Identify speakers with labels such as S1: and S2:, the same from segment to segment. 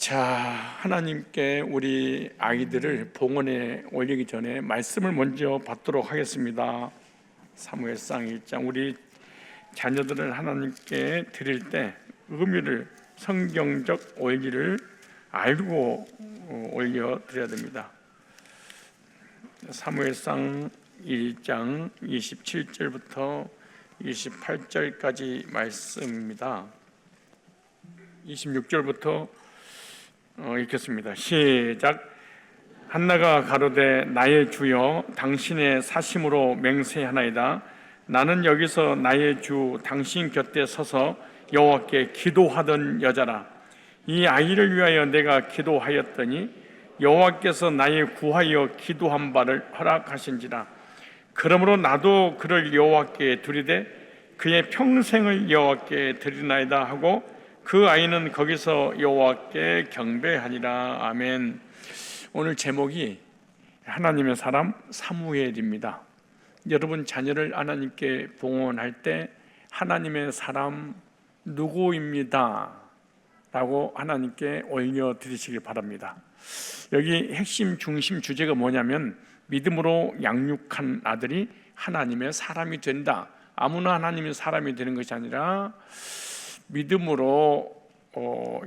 S1: 자, 하나님께 우리 아이들을 봉헌에 올리기 전에 말씀을 먼저 받도록 하겠습니다. 사무엘상 1장. 우리 자녀들을 하나님께 드릴 때 의미를, 성경적 원리를 알고 올려드려야 됩니다. 사무엘상 1장 27절부터 28절까지 말씀입니다. 26절부터 읽겠습니다. 시작. 한나가 가로되 나의 주여 당신의 사심으로 맹세하나이다. 나는 여기서 나의 주 당신 곁에 서서 여호와께 기도하던 여자라. 이 아이를 위하여 내가 기도하였더니 여호와께서 나의 구하여 기도한 바를 허락하신지라. 그러므로 나도 그를 여호와께 드리되 그의 평생을 여호와께 드리나이다 하고 그 아이는 거기서 여호와께 경배하니라. 아멘. 오늘 제목이 하나님의 사람 사무엘입니다. 여러분 자녀를 하나님께 봉헌할 때 하나님의 사람 누구입니다 라고 하나님께 올려드리시길 바랍니다. 여기 핵심 중심 주제가 뭐냐면 믿음으로 양육한 아들이 하나님의 사람이 된다. 아무나 하나님의 사람이 되는 것이 아니라 믿음으로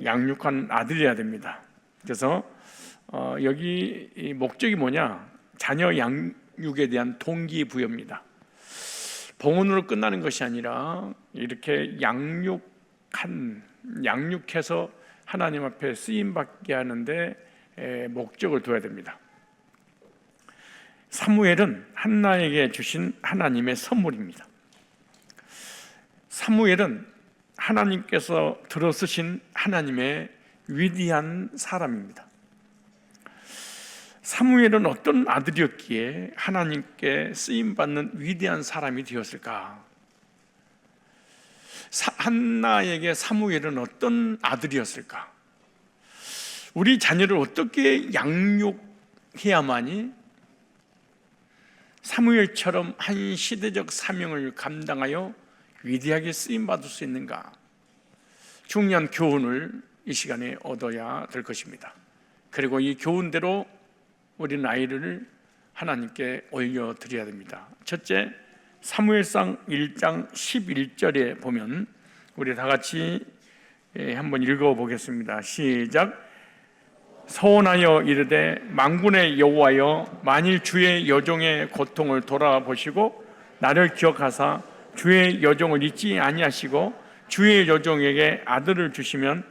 S1: 양육한 아들이어야 됩니다. 그래서 여기 이 목적이 뭐냐? 자녀 양육에 대한 동기부여입니다. 봉헌으로 끝나는 것이 아니라 이렇게 양육해서 하나님 앞에 쓰임받게 하는데 목적을 둬야 됩니다. 사무엘은 한나에게 주신 하나님의 선물입니다. 사무엘은 하나님께서 들어쓰신 하나님의 위대한 사람입니다. 사무엘은 어떤 아들이었기에 하나님께 쓰임받는 위대한 사람이 되었을까? 한나에게 사무엘은 어떤 아들이었을까? 우리 자녀를 어떻게 양육해야만이 사무엘처럼 한 시대적 사명을 감당하여 위대하게 쓰임받을 수 있는가? 중요한 교훈을 이 시간에 얻어야 될 것입니다. 그리고 이 교훈대로 우리는 아이를 하나님께 올려드려야 됩니다. 첫째, 사무엘상 1장 11절에 보면 우리 다 같이 한번 읽어보겠습니다. 시작. 서원하여 이르되 만군의 여호와여 만일 주의 여종의 고통을 돌아보시고 나를 기억하사 주의 여종을 잊지 아니하시고 주의 여종에게 아들을 주시면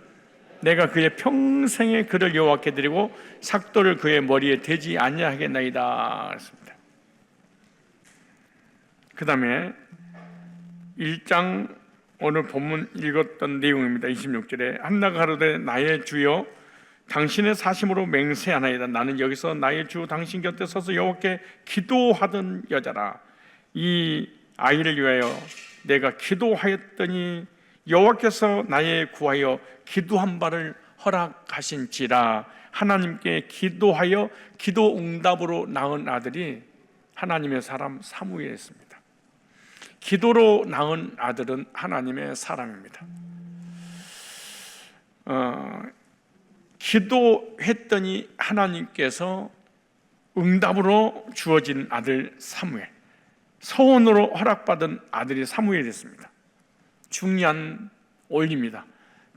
S1: 내가 그의 평생에 그를 여호와께 드리고 삭도를 그의 머리에 대지 아니하겠나이다 했습니다. 그 다음에 1장 오늘 본문 읽었던 내용입니다. 26절에 한나가 가로되 나의 주여 당신의 사심으로 맹세하나이다. 나는 여기서 나의 주 당신 곁에 서서 여호와께 기도하던 여자라. 이 아이를 위하여 내가 기도하였더니 여호와께서 나의 구하여 기도한 바를 허락하신지라. 하나님께 기도하여 기도 응답으로 낳은 아들이 하나님의 사람 사무엘이었습니다. 기도로 낳은 아들은 하나님의 사람입니다. 기도했더니 하나님께서 응답으로 주어진 아들 사무엘, 서원으로 허락받은 아들이 사무엘이었습니다. 중요한 원리입니다.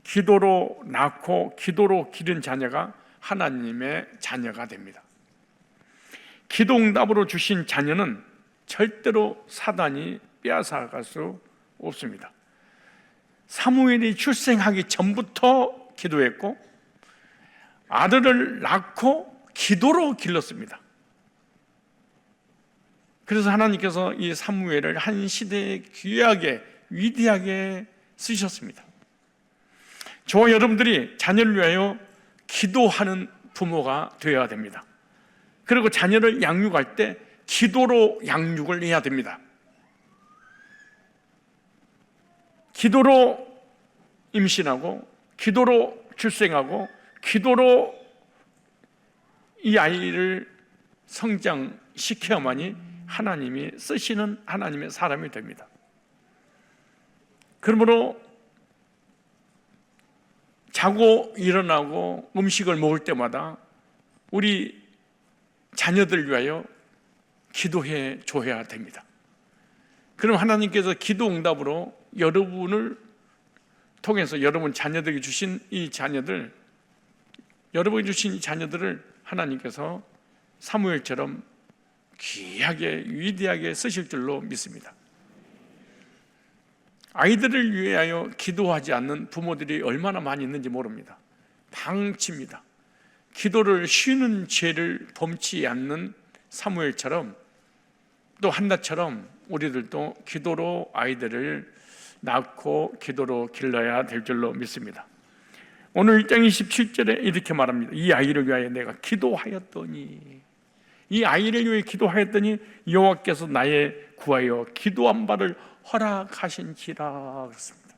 S1: 기도로 낳고 기도로 기른 자녀가 하나님의 자녀가 됩니다. 기도 응답으로 주신 자녀는 절대로 사단이 빼앗아갈 수 없습니다. 사무엘이 출생하기 전부터 기도했고 아들을 낳고 기도로 길렀습니다. 그래서 하나님께서 이 사무엘을 한 시대에 귀하게 위대하게 쓰셨습니다. 저와 여러분들이 자녀를 위하여 기도하는 부모가 되어야 됩니다. 그리고 자녀를 양육할 때 기도로 양육을 해야 됩니다. 기도로 임신하고 기도로 출생하고 기도로 이 아이를 성장시켜야만이 하나님이 쓰시는 하나님의 사람이 됩니다. 그러므로 자고 일어나고 음식을 먹을 때마다 우리 자녀들을 위하여 기도해 줘야 됩니다. 그럼 하나님께서 기도 응답으로 여러분을 통해서 여러분 자녀들이 주신 이 자녀들, 여러분이 주신 이 자녀들을 하나님께서 사무엘처럼 귀하게 위대하게 쓰실 줄로 믿습니다. 아이들을 위하여 기도하지 않는 부모들이 얼마나 많이 있는지 모릅니다. 방치입니다. 기도를 쉬는 죄를 범치 않는 사무엘처럼 또 한나처럼 우리들도 기도로 아이들을 낳고 기도로 길러야 될 줄로 믿습니다. 오늘 1장 27절에 이렇게 말합니다. 이 아이를 위하여 내가 기도하였더니, 이 아이를 위해 기도하였더니 여호와께서 나의 구하여 기도한 바를 허락하신지라 그랬습니다.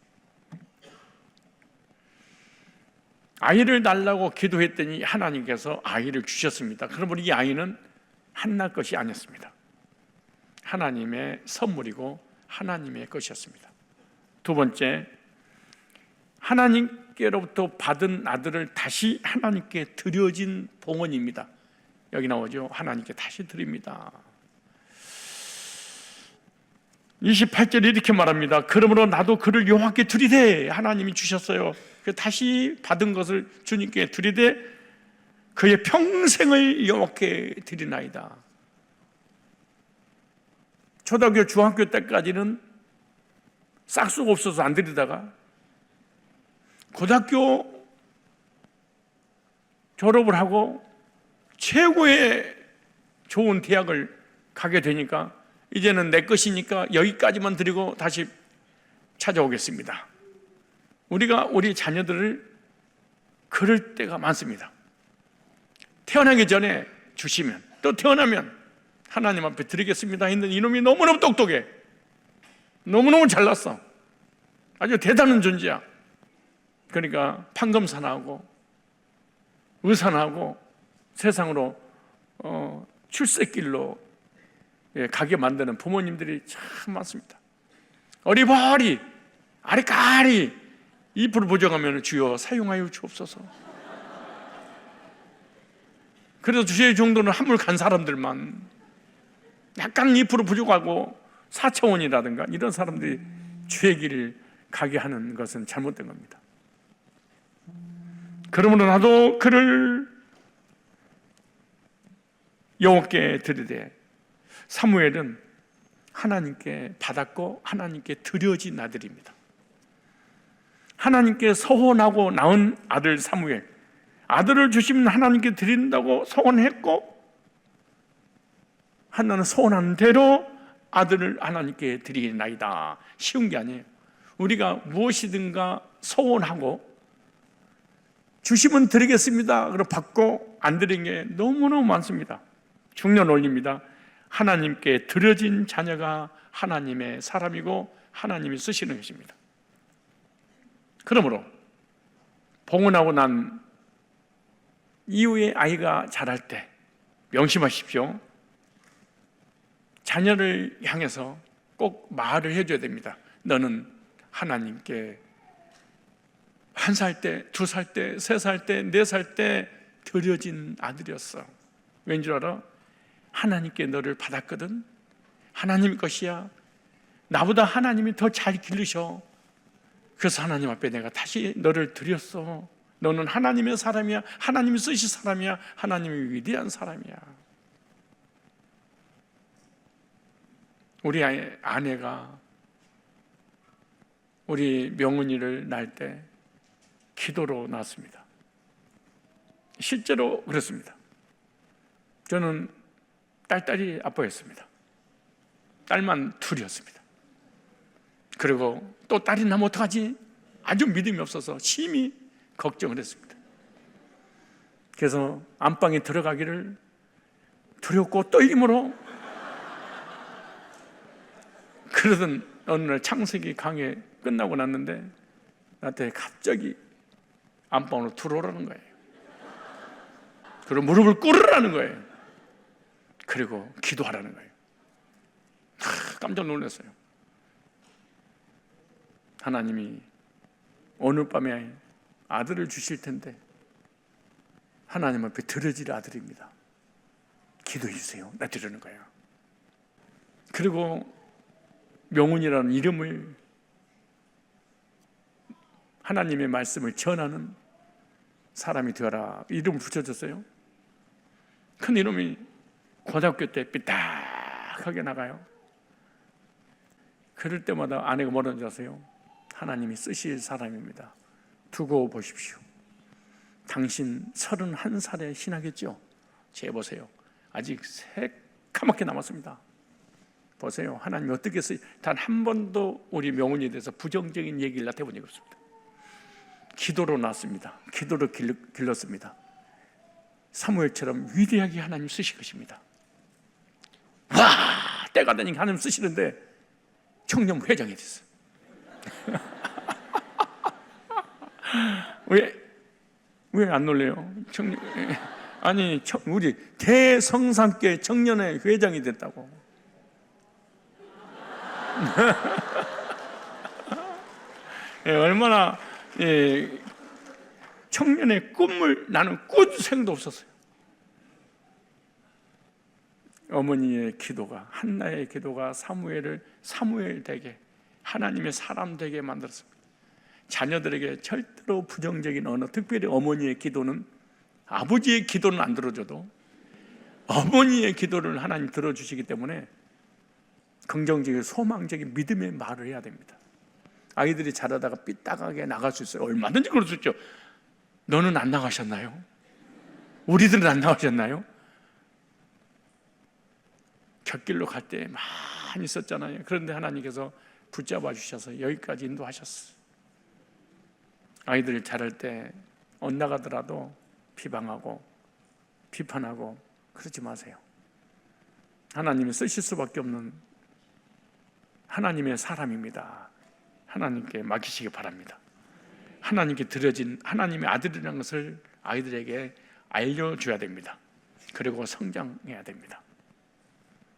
S1: 아이를 달라고 기도했더니 하나님께서 아이를 주셨습니다. 그러므로 이 아이는 한나 것이 아니었습니다. 하나님의 선물이고 하나님의 것이었습니다. 두 번째, 하나님께로부터 받은 아들을 다시 하나님께 드려진 봉헌입니다. 여기 나오죠. 하나님께 다시 드립니다. 28절에 이렇게 말합니다. 그러므로 나도 그를 여호와께 드리되, 하나님이 주셨어요. 다시 받은 것을 주님께 드리되 그의 평생을 여호와께 드리나이다. 초등학교 중학교 때까지는 싹수가 없어서 안 드리다가 고등학교 졸업을 하고 최고의 좋은 대학을 가게 되니까 이제는 내 것이니까 여기까지만 드리고 다시 찾아오겠습니다. 우리가 우리 자녀들을 그럴 때가 많습니다. 태어나기 전에 주시면, 또 태어나면 하나님 앞에 드리겠습니다 했는데 이놈이 너무너무 똑똑해. 너무너무 잘났어. 아주 대단한 존재야. 그러니까 판검사나하고 의사나하고 세상으로 출세길로 가게 만드는 부모님들이 참 많습니다. 어리버리 아리까리 입으로 부정하면 주여 사용하여 주옵소서. 그래서 주의 정도는 한물 간 사람들만, 약간 입으로 부족하고 4차원이라든가 이런 사람들이 주의 길을 가게 하는 것은 잘못된 겁니다. 그러므로 나도 그를 여호와께 드리되, 사무엘은 하나님께 받았고 하나님께 드려진 아들입니다. 하나님께 서원하고 낳은 아들 사무엘, 아들을 주시면 하나님께 드린다고 서원했고, 한나는 서원한 대로 아들을 하나님께 드리나이다. 쉬운 게 아니에요. 우리가 무엇이든가 서원하고 주시면 드리겠습니다 그리고 받고 안 드린 게 너무너무 많습니다. 중요한 원리입니다. 하나님께 드려진 자녀가 하나님의 사람이고 하나님이 쓰시는 것입니다. 그러므로 봉헌하고 난 이후에 아이가 자랄 때 명심하십시오. 자녀를 향해서 꼭 말을 해줘야 됩니다. 너는 하나님께 1살 때, 2살 때, 3살 때, 4살 때 드려진 아들이었어. 왠 줄 알아? 하나님께 너를 받았거든. 하나님 것이야. 나보다 하나님이 더 잘 기르셔. 그래서 하나님 앞에 내가 다시 너를 드렸어. 너는 하나님의 사람이야. 하나님이 쓰실 사람이야. 하나님이 위대한 사람이야. 우리 아내가 우리 명은이를 낳을 때 기도로 낳았습니다. 실제로 그렇습니다. 저는 딸딸이 아빠였습니다. 딸만 둘이었습니다. 그리고 또 딸이 나면 어떡하지? 아주 믿음이 없어서 심히 걱정을 했습니다. 그래서 안방에 들어가기를 두렵고 떨림으로 그러던 어느 날 창세기 강의 끝나고 났는데 나한테 갑자기 안방으로 들어오라는 거예요. 그리고 무릎을 꿇으라는 거예요. 그리고 기도하라는 거예요. 깜짝 놀랐어요. 하나님이 어느 밤에 아들을 주실 텐데 하나님 앞에 드려질 아들입니다. 기도해 주세요. 나 드리는 거예요. 그리고 명훈이라는 이름을, 하나님의 말씀을 전하는 사람이 되어라, 이름을 붙여줬어요. 큰 이름이 고등학교 때 삐딱하게 나가요. 그럴 때마다 아내가 뭐라는 줄 아세요? 하나님이 쓰실 사람입니다. 두고 보십시오. 당신 31살에 신하겠죠? 재보세요. 아직 새까맣게 남았습니다. 보세요. 하나님이 어떻게 쓰, 단 한 번도 우리 명훈이에 대해서 부정적인 얘기를 나한테 해본 적이 없습니다. 기도로 낳았습니다. 기도로 길렀습니다. 사무엘처럼 위대하게 하나님 쓰실 것입니다. 와, 때가 되니까 하나님 쓰시는데 청년 회장이 됐어요. 왜 안 놀래요? 아니, 우리 대성산교회 청년회 회장이 됐다고. 얼마나 청년의 꿈을, 나는 꾸생도 없었어요. 어머니의 기도가, 한나의 기도가 사무엘을 사무엘 되게, 하나님의 사람 되게 만들었습니다. 자녀들에게 절대로 부정적인 언어, 특별히 어머니의 기도는, 아버지의 기도는 안 들어줘도 어머니의 기도를 하나님 들어주시기 때문에 긍정적인 소망적인 믿음의 말을 해야 됩니다. 아이들이 자라다가 삐딱하게 나갈 수 있어요. 얼마든지 그럴 수 있죠. 너는 안 나가셨나요? 우리들은 안 나가셨나요? 곁길로 갈 때 많이 있었잖아요. 그런데 하나님께서 붙잡아 주셔서 여기까지 인도하셨어요. 아이들 자랄 때 엇나가더라도 비방하고 비판하고 그러지 마세요. 하나님이 쓰실 수밖에 없는 하나님의 사람입니다. 하나님께 맡기시기 바랍니다. 하나님께 드려진 하나님의 아들이라는 것을 아이들에게 알려줘야 됩니다. 그리고 성장해야 됩니다.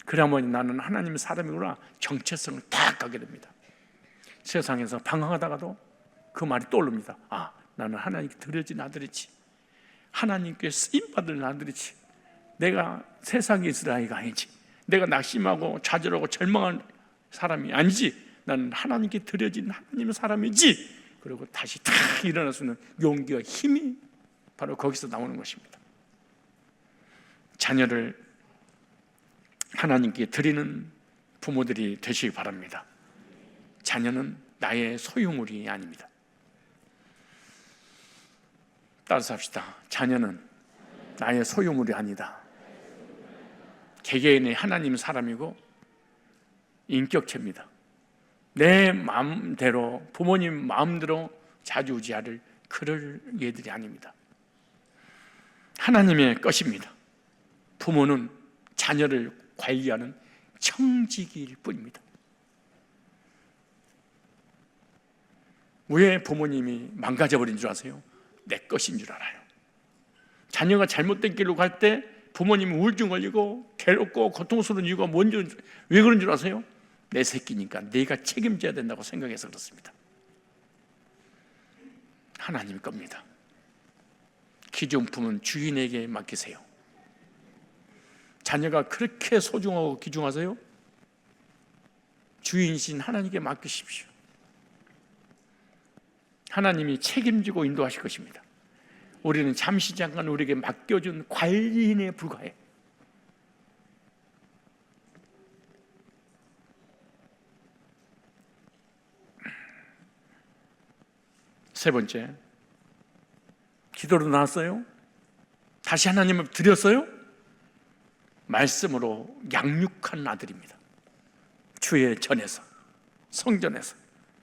S1: 그래야만 나는 하나님의 사람이구나 정체성을 딱 가게 됩니다. 세상에서 방황하다가도 그 말이 떠오릅니다. 아, 나는 하나님께 드려진 아들이지, 하나님께 쓰임받을 아들이지, 내가 세상에 있을 아이가 아니지, 내가 낙심하고 좌절하고 절망한 사람이 아니지, 나는 하나님께 드려진 하나님의 사람이지. 그리고 다시 탁 일어날 수 있는 용기와 힘이 바로 거기서 나오는 것입니다. 자녀를 하나님께 드리는 부모들이 되시기 바랍니다. 자녀는 나의 소유물이 아닙니다. 따라서 합시다. 자녀는 나의 소유물이 아니다. 개개인의 하나님 사람이고 인격체입니다. 내 마음대로, 부모님 마음대로 자주지할 그럴 얘들이 아닙니다. 하나님의 것입니다. 부모는 자녀를 관리하는 청지기일 뿐입니다. 왜 부모님이 망가져버린 줄 아세요? 내 것인 줄 알아요. 자녀가 잘못된 길로 갈 때 부모님이 우울증 걸리고 괴롭고 고통스러운 이유가 뭔지, 왜 그런 줄 아세요? 내 새끼니까 내가 책임져야 된다고 생각해서 그렇습니다. 하나님 겁니다. 기중품은 주인에게 맡기세요. 자녀가 그렇게 소중하고 귀중하세요? 주인이신 하나님께 맡기십시오. 하나님이 책임지고 인도하실 것입니다. 우리는 잠시 잠깐 우리에게 맡겨준 관리인에 불과해. 세 번째, 기도로 나왔어요? 다시 하나님을 드렸어요? 말씀으로 양육한 아들입니다. 주의 전에서, 성전에서.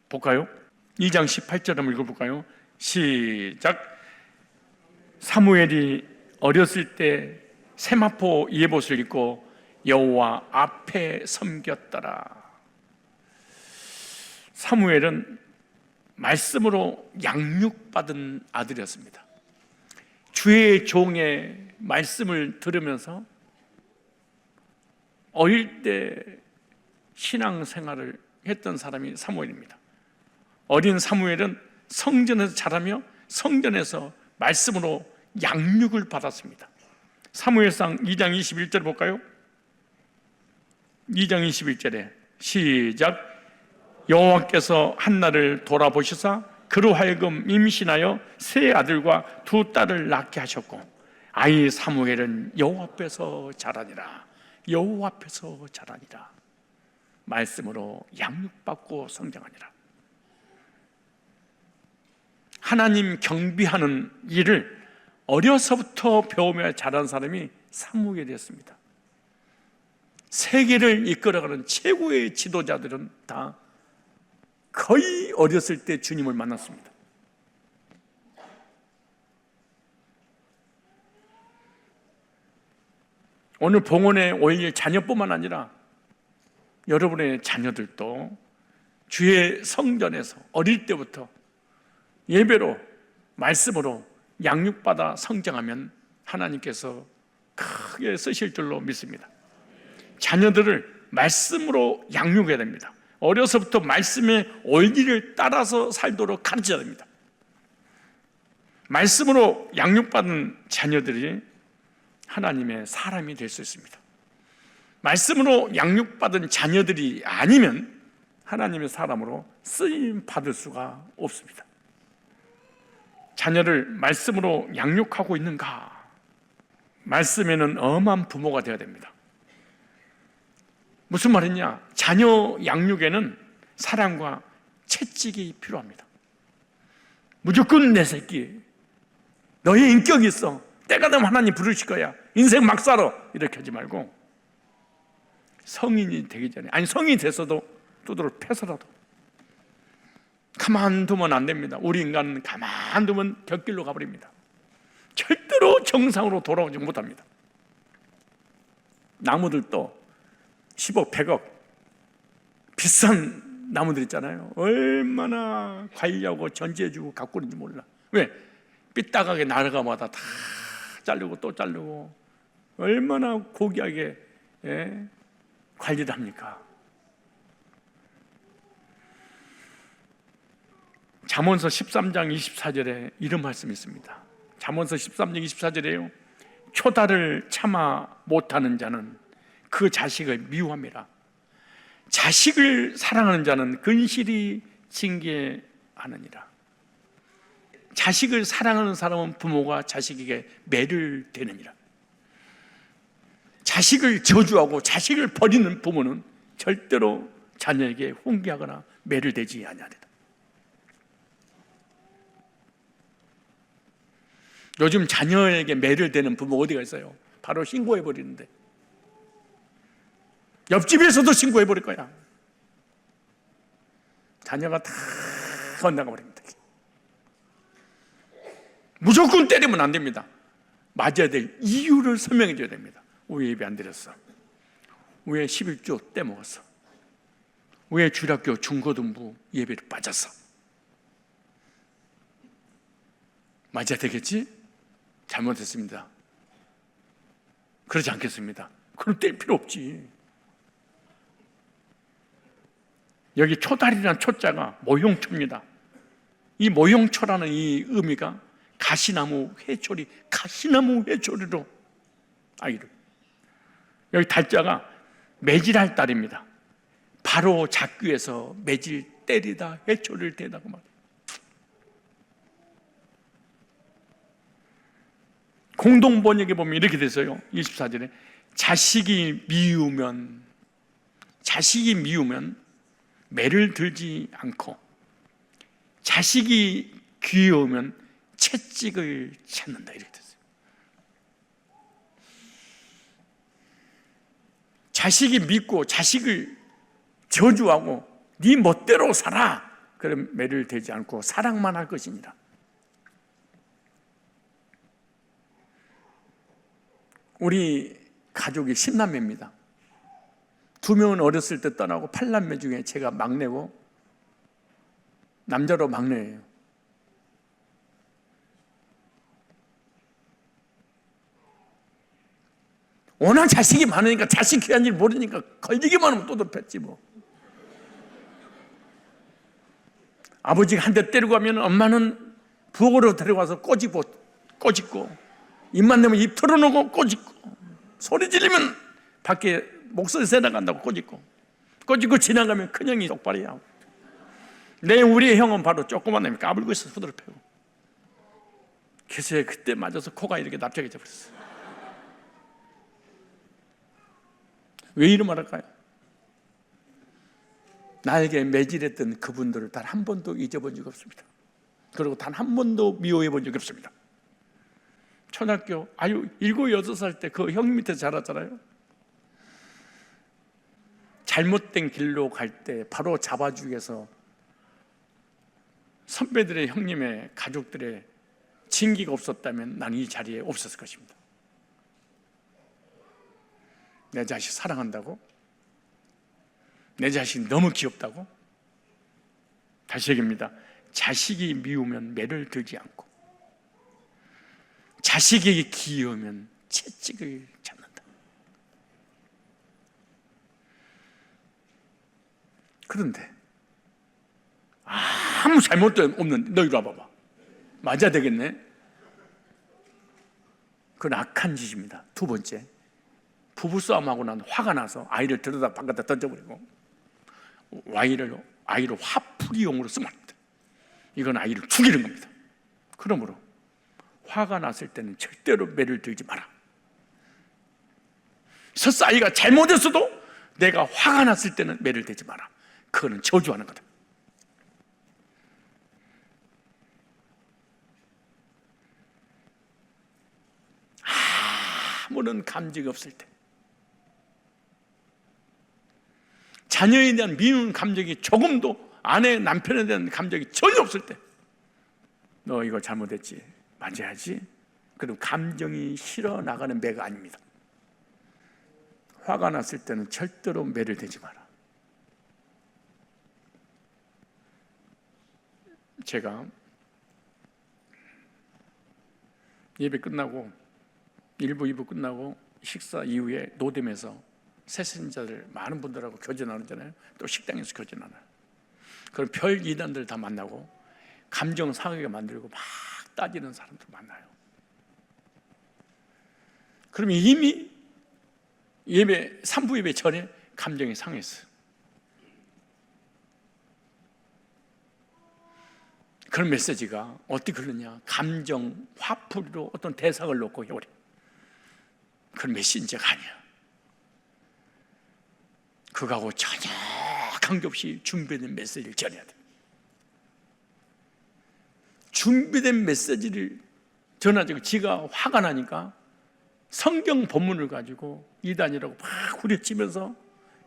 S1: 볼까요? 2장 18절 한번 읽어볼까요? 시작. 사무엘이 어렸을 때 세마포 예봇을 입고 여호와 앞에 섬겼더라. 사무엘은 말씀으로 양육받은 아들이었습니다. 주의 종의 말씀을 들으면서 어릴 때 신앙생활을 했던 사람이 사무엘입니다. 어린 사무엘은 성전에서 자라며 성전에서 말씀으로 양육을 받았습니다. 사무엘상 2장 21절 볼까요? 2장 21절에 시작. 여호와께서 한나를 돌아보시사 그로 하여금 임신하여 세 아들과 두 딸을 낳게 하셨고 아이 사무엘은 여호와 앞에서 자라니라. 여호와 앞에서 자라니라. 말씀으로 양육받고 성장하니라. 하나님 경비하는 일을 어려서부터 배우며 자란 사람이 사무엘이었습니다. 세계를 이끌어가는 최고의 지도자들은 다 거의 어렸을 때 주님을 만났습니다. 오늘 봉헌에 올릴 자녀뿐만 아니라 여러분의 자녀들도 주의 성전에서 어릴 때부터 예배로 말씀으로 양육받아 성장하면 하나님께서 크게 쓰실 줄로 믿습니다. 자녀들을 말씀으로 양육해야 됩니다. 어려서부터 말씀의 원리를 따라서 살도록 가르쳐야 됩니다. 말씀으로 양육받은 자녀들이 하나님의 사람이 될 수 있습니다. 말씀으로 양육받은 자녀들이 아니면 하나님의 사람으로 쓰임 받을 수가 없습니다. 자녀를 말씀으로 양육하고 있는가? 말씀에는 엄한 부모가 되어야 됩니다. 무슨 말이냐? 자녀 양육에는 사랑과 채찍이 필요합니다. 무조건 내 새끼, 너의 인격이 있어, 때가 되면 하나님 부르실 거야, 인생 막 살아, 이렇게 하지 말고 성인이 되기 전에, 아니 성인이 돼서도 두드러 패서라도 가만두면 안 됩니다. 우리 인간은 가만두면 곁길로 가버립니다. 절대로 정상으로 돌아오지 못합니다. 나무들도 10억, 100억 비싼 나무들 있잖아요. 얼마나 관리하고 전지해주고 갖고 있는지 몰라. 왜? 삐딱하게 날아가마다 다 자르고 또 자르고 얼마나 고귀하게 관리를 합니까? 잠언서 13장 24절에 이런 말씀이 있습니다. 잠언서 13장 24절에요. 초다를 참아 못하는 자는 그 자식을 미워함이라. 자식을 사랑하는 자는 근실이 징계하느니라. 자식을 사랑하는 사람은 부모가 자식에게 매를 대느니라. 자식을 저주하고 자식을 버리는 부모는 절대로 자녀에게 훈계하거나 매를 대지 아니하리라. 요즘 자녀에게 매를 대는 부모 어디가 있어요? 바로 신고해버리는데, 옆집에서도 신고해버릴 거야. 자녀가 다 건너가버립니다. 무조건 때리면 안 됩니다. 맞아야 될 이유를 설명해 줘야 됩니다. 왜 예배 안 드렸어? 왜 11조 떼먹었어? 왜 주일학교 중고등부 예배를 빠졌어? 맞아야 되겠지? 잘못했습니다. 그러지 않겠습니다. 그럼 뗄 필요 없지. 여기 초달이라는 초자가 모형초입니다. 이 모형초라는 이 의미가 가시나무 회초리, 가시나무 회초리로 아이를. 여기 달자가 매질할 달입니다. 바로 잡기에서 매질 때리다 회초리를 대다고 말해요. 공동번역에 보면 이렇게 되어요. 24절에 자식이 미우면 매를 들지 않고 자식이 귀여우면 채찍을 찾는다, 이렇게 됐어요. 자식이 믿고 자식을 저주하고 네 멋대로 살아, 그럼 매를 대지 않고 사랑만 할 것이니라. 우리 가족이 10남매입니다. 2명은 어렸을 때 떠나고 8남매 중에 제가 막내고 남자로 막내예요. 워낙 자식이 많으니까 자식 귀한 일 모르니까 걸리기만 하면 또 덮였지 뭐. 아버지가 한 대 때리고 하면 엄마는 부엌으로 데려가서 꼬집고 입만 내면 입 털어놓고 꼬집고 소리 지르면 밖에 목소리 새 나간다고 꼬집고 지나가면 큰형이 똑바로야. 우리의 형은 바로 조그만 놈이 까불고 있어. 후드를 펴고. 그래서 그때 맞아서 코가 이렇게 납작해져 버렸어. 왜 이런 말 할까요? 나에게 매질했던 그분들을 단 한 번도 잊어본 적이 없습니다. 그리고 단 한 번도 미워해 본 적이 없습니다. 초등학교 7, 6살 때 그 형 밑에 자랐잖아요. 잘못된 길로 갈 때 바로 잡아주기 위해서 선배들의, 형님의, 가족들의 징계가 없었다면 난 이 자리에 없었을 것입니다. 내 자식 사랑한다고? 내 자식 너무 귀엽다고? 다시 얘기합니다. 자식이 미우면 매를 들지 않고 자식에게 귀여우면 채찍을 잡는다. 그런데 아무 잘못도 없는데 너 이리 와봐봐. 맞아야 되겠네. 그건 악한 짓입니다. 두 번째, 부부싸움하고 난 화가 나서 아이를 들여다 바깥에 던져버리고 아이를 화풀이용으로 쓰면 안 됩니다. 이건 아이를 죽이는 겁니다. 그러므로 화가 났을 때는 절대로 매를 들지 마라. 설사 아이가 잘못했어도 내가 화가 났을 때는 매를 들지 마라. 그거는 저주하는 거다. 아무런 감정이 없을 때, 자녀에 대한 미운 감정이 조금도, 아내, 남편에 대한 감정이 전혀 없을 때, 너 이거 잘못했지, 맞아야지. 그럼 감정이 실어 나가는 매가 아닙니다. 화가 났을 때는 절대로 매를 대지 마라. 제가 예배 끝나고 1부, 2부 끝나고 식사 이후에 노점에서 새신자들 많은 분들하고 교제 나누잖아요. 또 식당에서 교제 나눠요. 그럼 별 이단들 다 만나고 감정 상하게 만들고 막 따지는 사람들 만나요. 그러면 이미 예배 3부 예배 전에 감정이 상했어요. 그런 메시지가 어떻게 흐르냐? 감정 화풀이로 어떤 대상을 놓고 요리. 그런 메신저가 아니야. 그거하고 전혀 관계없이 준비된 메시지를 전해야 돼. 준비된 메시지를 전하자고 지가 화가 나니까 성경 본문을 가지고 이단이라고 막 후려치면서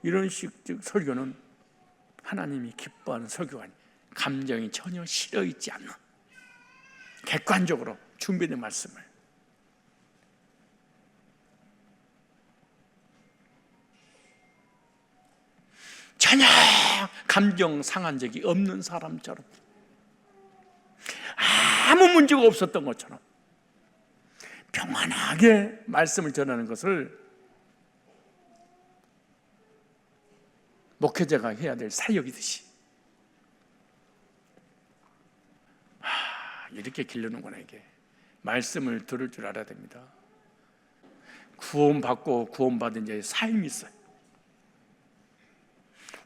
S1: 이런 식적 설교는 하나님이 기뻐하는 설교가 아니에요. 감정이 전혀 실어 있지 않는 객관적으로 준비된 말씀을 전혀 감정 상한 적이 없는 사람처럼 아무 문제가 없었던 것처럼 평안하게 말씀을 전하는 것을 목회자가 해야 될 사역이듯이 이렇게 기르는구나. 이게 말씀을 들을 줄 알아야 됩니다. 구원받고 구원받은 자의 삶이 있어요.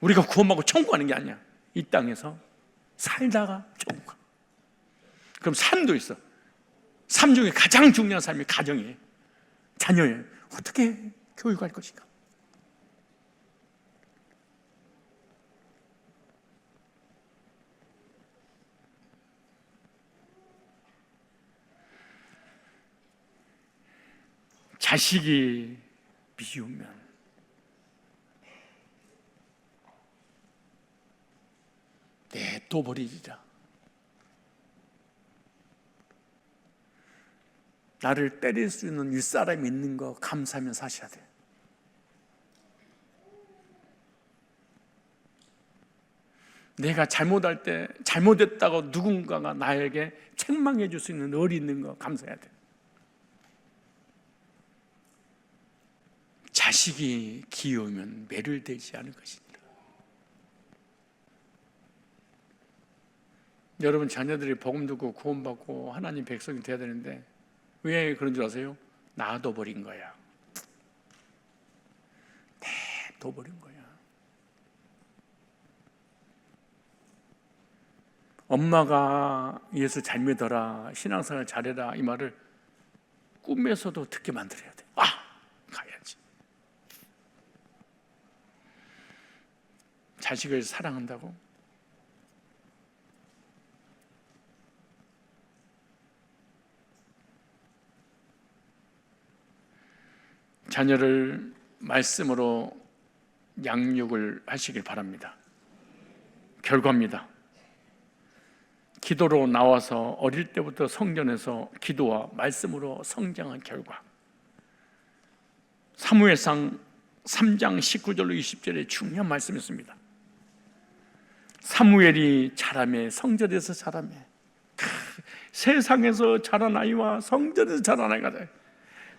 S1: 우리가 구원받고 천국 가는 게 아니야. 이 땅에서 살다가 천국 가. 그럼 삶도 있어. 삶 중에 가장 중요한 삶이 가정이에요. 자녀예요. 어떻게 교육할 것인가? 자식이 미우면 냅둬버리자. 나를 때릴 수 있는 윗사람이 있는 거 감사하면 사셔야 돼. 내가 잘못할 때 잘못했다고 누군가가 나에게 책망해 줄 수 있는 얼이 있는 거 감사해야 돼. 자식이 귀여우면 매를 대지 않을 것입니다. 여러분 자녀들이 복음 듣고 구원받고 하나님 백성이 돼야 되는데 왜 그런 줄 아세요? 놔둬버린 거야. 놔둬버린 거야. 엄마가 예수 잘 믿어라, 신앙생활 잘해라 이 말을 꿈에서도 듣게 만들어야 돼. 가야지. 자식을 사랑한다고? 자녀를 말씀으로 양육을 하시길 바랍니다. 결과입니다. 기도로 나와서 어릴 때부터 성전에서 기도와 말씀으로 성장한 결과. 사무엘상 3장 19절로 20절에 중요한 말씀이 있습니다. 사무엘이 자라매, 성전에서 자라매. 세상에서 자란 아이와 성전에서 자란 아이가 돼.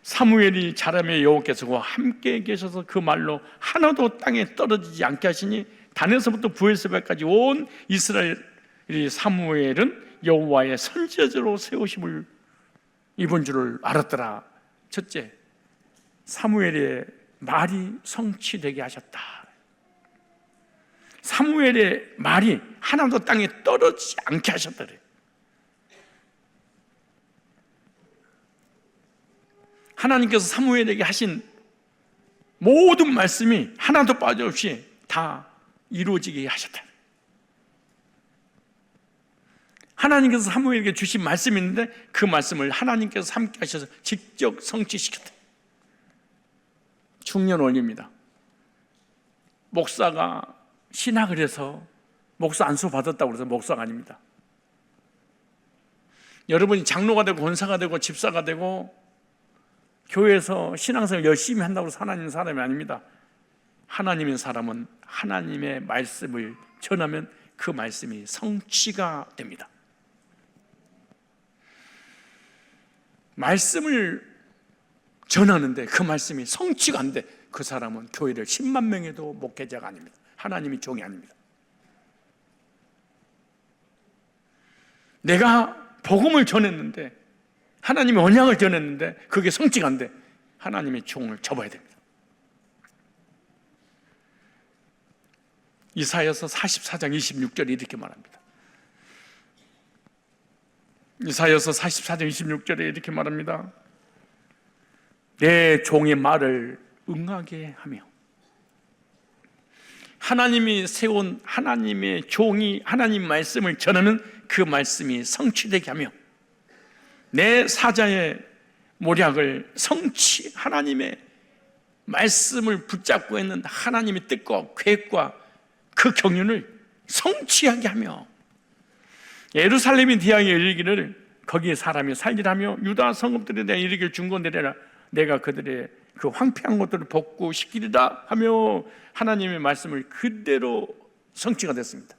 S1: 사무엘이 자라매 여호와께서 그와 함께 계셔서 그 말로 하나도 땅에 떨어지지 않게 하시니 단에서부터 부엘세바까지 온 이스라엘 이 사무엘은 여호와의 선지자로 세우심을 입은 줄을 알았더라. 첫째, 사무엘의 말이 성취되게 하셨다. 사무엘의 말이 하나도 땅에 떨어지지 않게 하셨다. 하나님께서 사무엘에게 하신 모든 말씀이 하나도 빠짐없이 다 이루어지게 하셨다. 하나님께서 사무엘에게 주신 말씀이 있는데 그 말씀을 하나님께서 함께 하셔서 직접 성취시켰다. 중년 원리입니다. 목사가 신학을 해서 목사 안수 받았다고 해서 목사가 아닙니다. 여러분이 장로가 되고 권사가 되고 집사가 되고 교회에서 신앙생활 열심히 한다고 해서 하나님 사람이 아닙니다. 하나님의 사람은 하나님의 말씀을 전하면 그 말씀이 성취가 됩니다. 말씀을 전하는데 그 말씀이 성취가 안 돼. 그 사람은 교회를 10만 명에도 목회자가 아닙니다. 하나님이 종이 아닙니다. 내가 복음을 전했는데 하나님의 언약을 전했는데 그게 성취가 안 돼. 하나님의 종을 접어야 됩니다. 이사야서 44장 26절에 이렇게 말합니다. 이사야서 44장 26절에 이렇게 말합니다. 내 종의 말을 응하게 하며. 하나님이 세운 하나님의 종이 하나님 말씀을 전하면 그 말씀이 성취되게 하며 내 사자의 모략을 하나님의 말씀을 붙잡고 있는 하나님의 뜻과 계획과 그 경륜을 성취하게 하며 예루살렘이 디하에 이르기를 거기에 사람이 살리라며 유다 성읍들에 대해 이르기를 중건되리라. 내가 그들의 그 황폐한 것들을 복구시키리라 하며 하나님의 말씀을 그대로 성취가 됐습니다.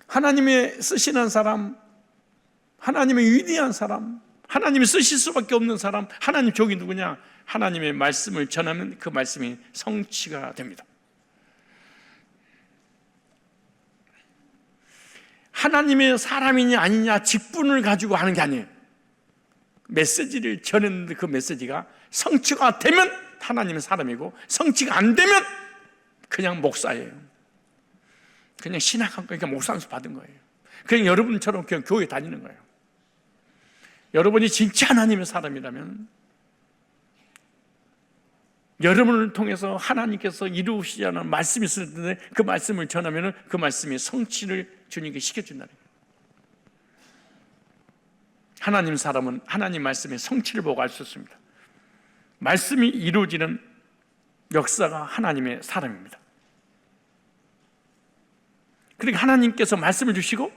S1: 하나님의 쓰시는 사람, 하나님의 위대한 사람, 하나님이 쓰실 수밖에 없는 사람, 하나님 종이 누구냐? 하나님의 말씀을 전하면 그 말씀이 성취가 됩니다. 하나님의 사람이냐 아니냐 직분을 가지고 하는 게 아니에요. 메시지를 전했는데 그 메시지가 성취가 되면 하나님의 사람이고 성취가 안 되면 그냥 목사예요. 그냥 신학한 거니까 목사 안수 받은 거예요. 그냥 여러분처럼 그냥 교회 다니는 거예요. 여러분이 진짜 하나님의 사람이라면 여러분을 통해서 하나님께서 이루시지 않은 말씀이 있을 텐데 그 말씀을 전하면 그 말씀이 성취를 주님께 시켜준다는 거예요. 하나님 사람은 하나님 말씀의 성취를 보고 알 수 있습니다. 말씀이 이루어지는 역사가 하나님의 사람입니다. 그러니까 하나님께서 말씀을 주시고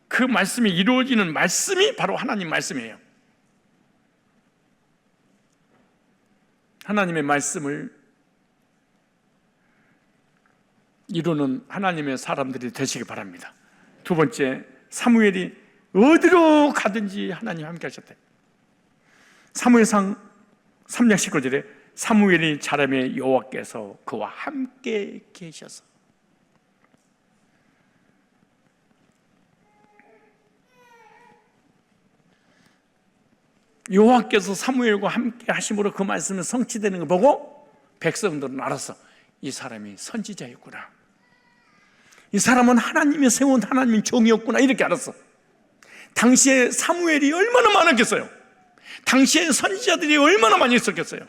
S1: 그 말씀이 이루어지는 말씀이 바로 하나님 말씀이에요. 하나님의 말씀을 이루는 하나님의 사람들이 되시기 바랍니다. 두 번째, 사무엘이 어디로 가든지 하나님 함께 하셨대. 사무엘상 3장 19절에 사무엘이 자라매 여호와께서 그와 함께 계셔서. 여호와께서 사무엘과 함께 하심으로 그 말씀이 성취되는 걸 보고 백성들은 알았어. 이 사람이 선지자였구나. 이 사람은 하나님이 세운 하나님의 종이었구나. 이렇게 알았어. 당시에 사무엘이 얼마나 많았겠어요. 당시에 선지자들이 얼마나 많이 있었겠어요.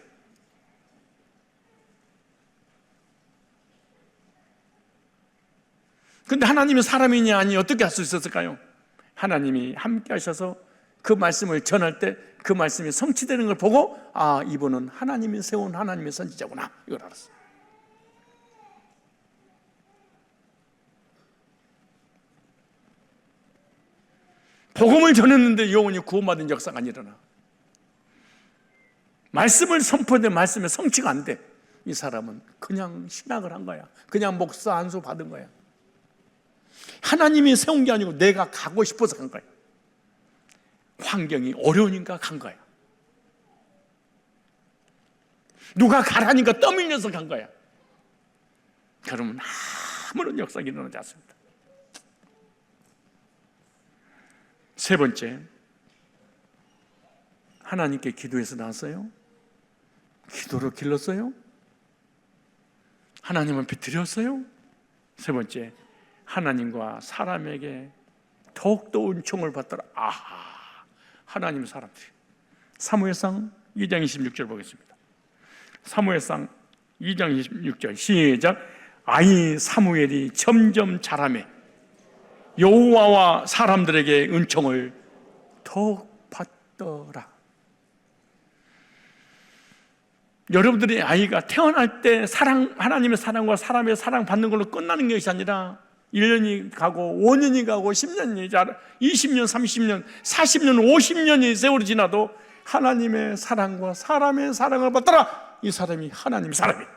S1: 근데 하나님이 사람이냐 아니 어떻게 할 수 있었을까요? 하나님이 함께 하셔서 그 말씀을 전할 때 그 말씀이 성취되는 걸 보고 아, 이분은 하나님이 세운 하나님의 선지자구나. 이걸 알았어요. 복음을 전했는데 영혼이 구원받은 역사가 안 일어나. 말씀을 선포했는데 말씀의 성취가 안 돼. 이 사람은 그냥 신학을 한 거야. 그냥 목사 안수 받은 거야. 하나님이 세운 게 아니고 내가 가고 싶어서 간 거야. 환경이 어려우니까 간 거야. 누가 가라니까 떠밀려서 간 거야. 그러면 아무런 역사가 일어나지 않습니다. 세 번째, 하나님께 기도해서 나왔어요? 기도로 길렀어요? 하나님 앞에 드렸어요? 세 번째, 하나님과 사람에게 더욱더 은총을 받더라. 아하, 하나님 사람들. 사무엘상 2장 26절 보겠습니다. 사무엘상 2장 26절 시작. 아이 사무엘이 점점 자라매 여호와와 사람들에게 은총을 더욱 받더라. 여러분들의 아이가 태어날 때 하나님의 사랑과 사람의 사랑 받는 걸로 끝나는 것이 아니라 1년이 가고 5년이 가고 10년이 20년, 30년, 40년, 50년이 세월이 지나도 하나님의 사랑과 사람의 사랑을 받더라. 이 사람이 하나님의 사람이에요.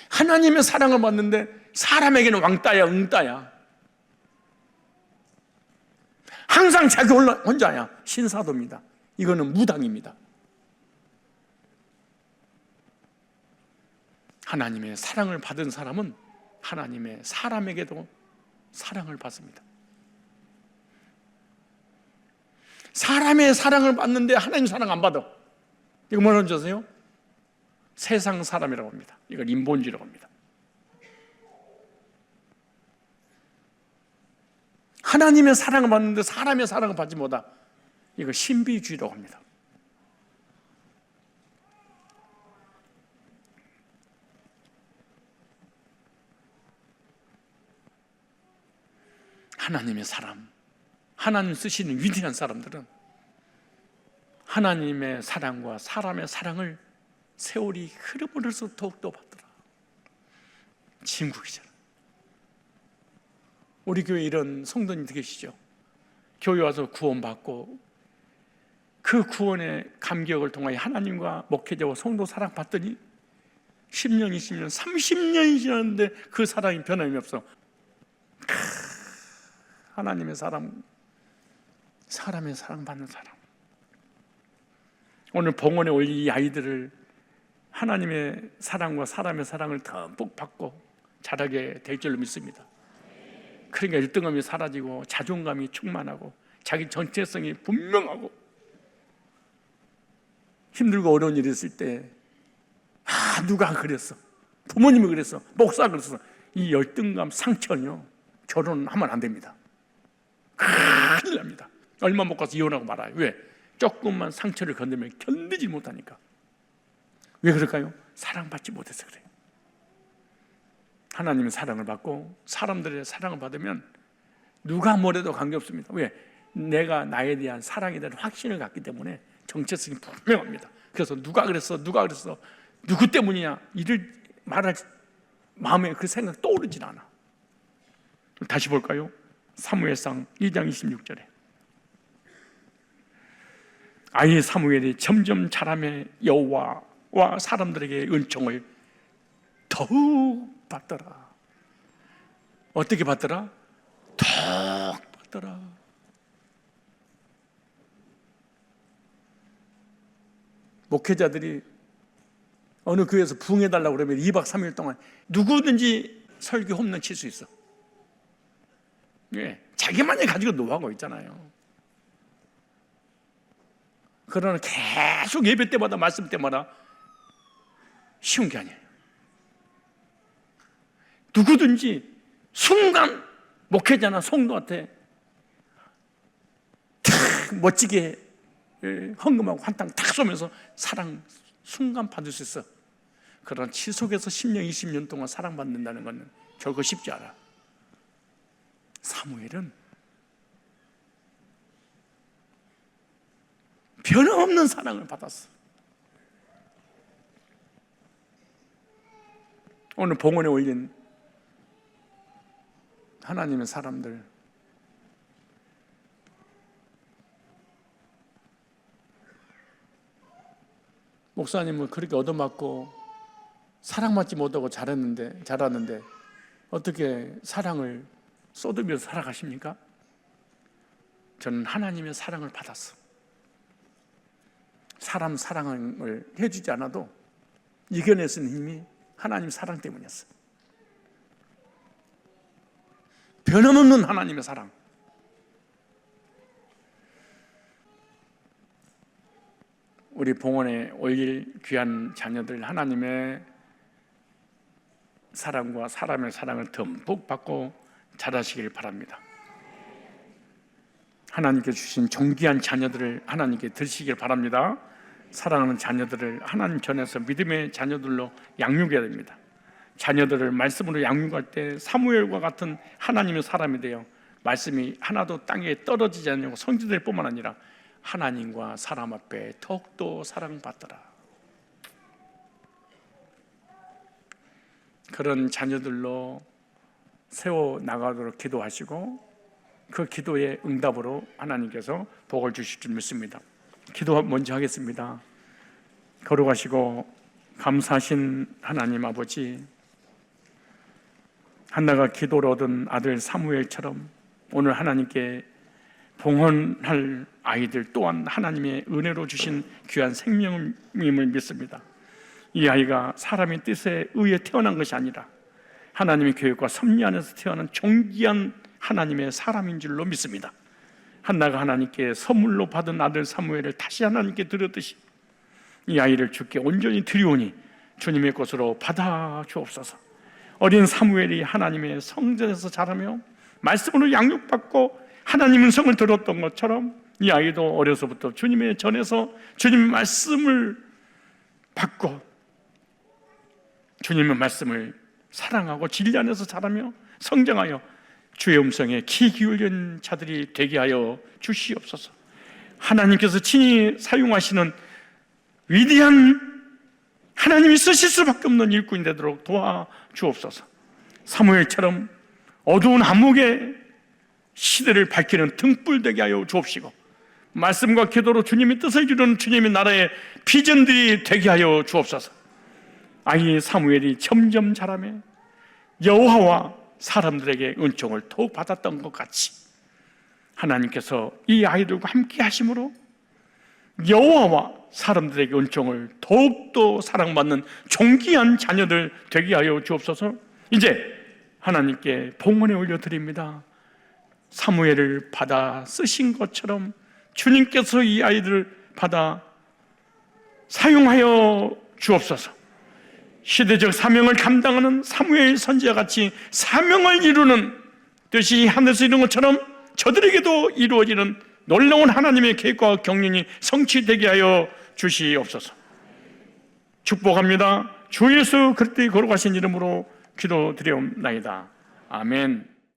S1: 하나님의 사랑을 받는데 사람에게는 왕따야, 응따야. 항상 자기 혼자야. 신사도입니다. 이거는 무당입니다. 하나님의 사랑을 받은 사람은 하나님의 사람에게도 사랑을 받습니다. 사람의 사랑을 받는데 하나님 사랑 안 받아. 이거 뭐라는 줄 아세요? 세상 사람이라고 합니다. 이걸 인본주의라고 합니다. 하나님의 사랑을 받는데 사람의 사랑을 받지 못하. 이거 신비주의라고 합니다. 하나님의 사람, 하나님 쓰시는 위대한 사람들은 하나님의 사랑과 사람의 사랑을 세월이 흐름으로서 더욱더 받더라. 진국이잖아. 우리 교회 이런 성도님들 계시죠? 교회 와서 구원받고 그 구원의 감격을 통하여 하나님과 목회자와 성도 사랑받더니 10년, 20년, 30년이 지났는데 그 사랑이 변함이 없어. 하나님의 사람, 사람의 사랑받는 사람. 오늘 봉헌에 올린 이 아이들을 하나님의 사랑과 사람의 사랑을 듬뿍 받고 자라게 될 줄로 믿습니다. 그러니까 1등감이 사라지고 자존감이 충만하고 자기 정체성이 분명하고 힘들고 어려운 일이 있을 때 누가 그랬어? 부모님이 그랬어? 목사가 그랬어? 이 열등감 상처는요 결혼하면 안 됩니다. 큰일 납니다. 얼마 못 가서 이혼하고 말아요. 왜? 조금만 상처를 건드리면 견디지 못하니까. 왜 그럴까요? 사랑받지 못해서 그래요. 하나님의 사랑을 받고 사람들의 사랑을 받으면 누가 뭐래도 관계없습니다. 왜? 내가 나에 대한 사랑에 대한 확신을 갖기 때문에 정체성이 분명합니다. 그래서 누가 그랬어? 누구 때문이냐? 이를 말할 마음에 그 생각 떠오르질 않아. 다시 볼까요? 사무엘상 2장 26절에 아이 사무엘이 점점 자라매 여호와와 사람들에게 은총을 더욱 받더라. 어떻게 받더라? 더욱 받더라. 목회자들이 어느 교회에서 부흥해달라고 그러면 2박 3일 동안 누구든지 설교 홈런 칠 수 있어. 예, 자기만이 가지고 노하고 있잖아요. 그러나 계속 예배 때마다 말씀 때마다 쉬운 게 아니에요. 누구든지 순간 목회자나 성도한테 탁 멋지게 헌금하고 한탕 탁 쏘면서 사랑 순간 받을 수 있어. 그러나 지속해서 10년, 20년 동안 사랑받는다는 것은 결코 쉽지 않아. 사무엘은 변함없는 사랑을 받았어. 오늘 봉헌에 올린 하나님의 사람들, 목사님은 그렇게 얻어맞고 사랑받지 못하고 자랐는데 어떻게 사랑을 쏟으면서 살아가십니까? 저는 하나님의 사랑을 받았어. 사람 사랑을 해주지 않아도 이겨낼 수 있는 힘이 하나님 사랑 때문이었어. 변함없는 하나님의 사랑. 우리 봉헌에 올릴 귀한 자녀들, 하나님의 사랑과 사람의 사랑을 듬뿍 받고 자라시길 바랍니다. 하나님께 주신 존귀한 자녀들을 하나님께 드리시길 바랍니다. 사랑하는 자녀들을 하나님 전에서 믿음의 자녀들로 양육해야 됩니다. 자녀들을 말씀으로 양육할 때 사무엘과 같은 하나님의 사람이 되어 말씀이 하나도 땅에 떨어지지 않냐고 성취될 뿐만 아니라 하나님과 사람 앞에 더욱더 사랑받더라. 그런 자녀들로 세워나가도록 기도하시고 그 기도의 응답으로 하나님께서 복을 주실 줄 믿습니다. 기도 먼저 하겠습니다. 걸어가시고 감사하신 하나님 아버지, 한나가 기도를 얻은 아들 사무엘처럼 오늘 하나님께 봉헌할 아이들 또한 하나님의 은혜로 주신 귀한 생명임을 믿습니다. 이 아이가 사람의 뜻에 의해 태어난 것이 아니라 하나님의 계획과 섭리 안에서 태어난 존귀한 하나님의 사람인 줄로 믿습니다. 한나가 하나님께 선물로 받은 아들 사무엘을 다시 하나님께 드렸듯이 이 아이를 주께 온전히 드리오니 주님의 것으로 받아 주옵소서. 어린 사무엘이 하나님의 성전에서 자라며 말씀으로 양육받고 하나님 음성을 들었던 것처럼 이 아이도 어려서부터 주님의 전에서 주님의 말씀을 받고 주님의 말씀을 사랑하고 진리 안에서 자라며 성장하여 주의 음성에 귀 기울인 자들이 되게 하여 주시옵소서. 하나님께서 친히 사용하시는 위대한 하나님이 쓰실 수밖에 없는 일꾼이 되도록 도와주옵소서. 사무엘처럼 어두운 암흑의 시대를 밝히는 등불 되게 하여 주옵시고 말씀과 기도로 주님의 뜻을 이루는 주님의 나라의 비전들이 되게 하여 주옵소서. 아이 사무엘이 점점 자라며 여호와와 사람들에게 은총을 더욱 받았던 것 같이 하나님께서 이 아이들과 함께 하심으로 여호와와 사람들에게 은총을 더욱더 사랑받는 존귀한 자녀들 되게 하여 주옵소서. 이제 하나님께 봉헌에 올려드립니다. 사무엘을 받아 쓰신 것처럼 주님께서 이 아이들을 받아 사용하여 주옵소서. 시대적 사명을 감당하는 사무엘 선지자같이 사명을 이루는 뜻이 하늘에서 이룬 것처럼 저들에게도 이루어지는 놀라운 하나님의 계획과 경륜이 성취되게 하여 주시옵소서. 축복합니다. 주 예수 그리스도의 거룩하신 이름으로 기도드리옵나이다. 아멘.